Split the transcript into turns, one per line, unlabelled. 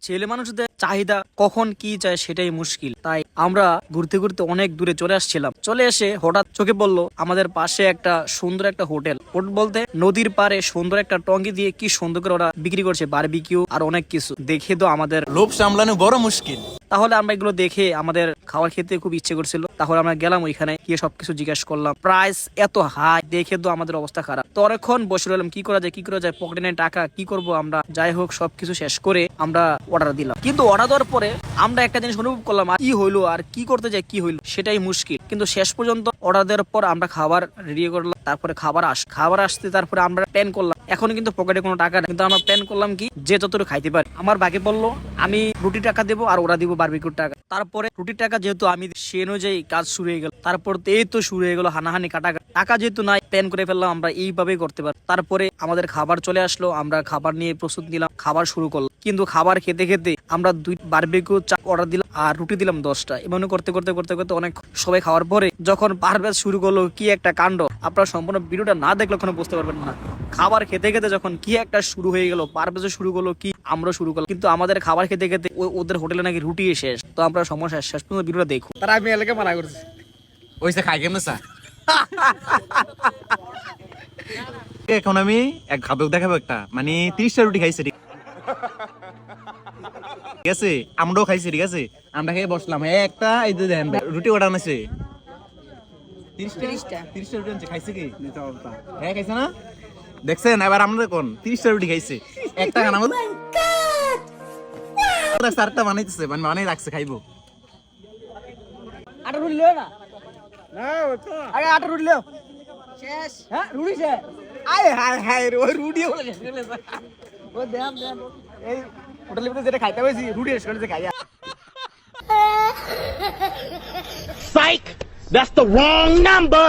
ছেলে মানুষদের চাহিদা কখন কি চায় সেটাই মুশকিল। তাই আমরা ঘুরতে ঘুরতে অনেক দূরে চলে আসছিলাম। চলে এসে হঠাৎ চোখে পড়লো আমাদের পাশে একটা সুন্দর একটা হোটেল বলতে নদীর পারে সুন্দর একটা টঙ্গি দিয়ে কি সুন্দর করে ওরা বিক্রি করছে বারবিকিউ আর অনেক কিছু। দেখে তো আমাদের
লোভ সামলানো বড় মুশকিল।
তাহলে আমরা এগুলো দেখে আমাদের খাবার খেতে খুব ইচ্ছে করছিল। তাহলে আমরা গেলাম ওইখানে গিয়ে সবকিছু জিজ্ঞেস করলাম। প্রাইস এত হাই দেখে তো আমাদের অবস্থা খারাপ। তো অনেকক্ষণ বসে রইলাম, কি করা যায় পকেটে নেই টাকা, কি করব আমরা। যাই হোক সবকিছু শেষ করে আমরা অর্ডার দিলাম। কিন্তু অর্ডার দেওয়ার পরে আমরা একটা জিনিস অনুভব করলাম, আর কি হইলো আর কি করতে যাই কি হইলো সেটাই মুশকিল। কিন্তু শেষ পর্যন্ত অর্ডার দেওয়ার পর আমরা খাবার রেডি করলাম। তারপরে খাবার আসতে তারপরে আমরা প্ল্যান করলাম, এখন কিন্তু পকেটে কোনো টাকা নেই, কিন্তু আমরা প্ল্যান করলাম কি যে যতটুকু খাইতে পারি। আমার ভাগে বললো আমি রুটি টাকা দেবো আর ওরা দিব বারবিকিউর টাকা। তারপরে রুটির টাকা যেহেতু আমি সে অনুযায়ী কাজ শুরু হয়ে গেল। তারপর এই তো শুরু হয়ে গেল হানাহানি টাকা যেহেতু নাই প্ল্যান করে ফেললাম আমরা এইভাবেই করতে পারি। তারপরে আমাদের খাবার চলে আসলো, আমরা খাবার নিয়ে প্রস্তুত নিলাম, খাবার শুরু করলাম। কিন্তু খাবার খেতে খেতে আমরা 2 বারবিকিউ অর্ডার দিলাম আর রুটি দিলাম 10টা। এমন করতে করতে অনেক সবাই খাওয়ার পরে যখন পারভেজ শুরু করলো কি একটা কাণ্ড, আপনারা সম্পূর্ণ ভিডিওটা না দেখলে কোনো বুঝতে পারবেন না। খাবার খেতে খেতে যখন কি একটা শুরু হয়ে গেল, পারভেজও শুরু করলো কি আমরা শুরু করলাম। কিন্তু আমাদের খাবার খেতে খেতে ওদের হোটেলে নাকি রুটি শেষ। তো আমরা সমস্যা শেষ পর্যন্ত ভিডিওটা দেখো। তারা আমি এলাকায় মানা করছি
ওইসে খাই কেমন স্যার। এখন আমি এক খাবে দেখাবো একটা, মানে 30টা রুটি খাইছে ঠিক আছে, আমরাও খাইছি ঠিক আছে। আমরা খেয়ে বসলাম একটা এই যে দেন রুটি অর্ডার আনছে 30টা রুটি আনছে। খাইছে কি? হ্যাঁ খাইছে না, দেখছেন? এবার আমরা কোন 30টা রুটি খাইছে একটা খানা মতো। চারটা বানাইতেছে, মানে বানাই রাখছে খাইবো।
আটা রুটি লিও না আগে আটা রুটি লিও শেষ। হ্যাঁ রুটি শেষ। আয় হায় হায় রে, ওই রুটি বলে শেষ করে লেছে। ওই দেখ এই হোটেলের ভিতরে যেটা খাইতে হয়েছি রুটি শেষ করে খাইয়া।
Psych! That's the wrong number!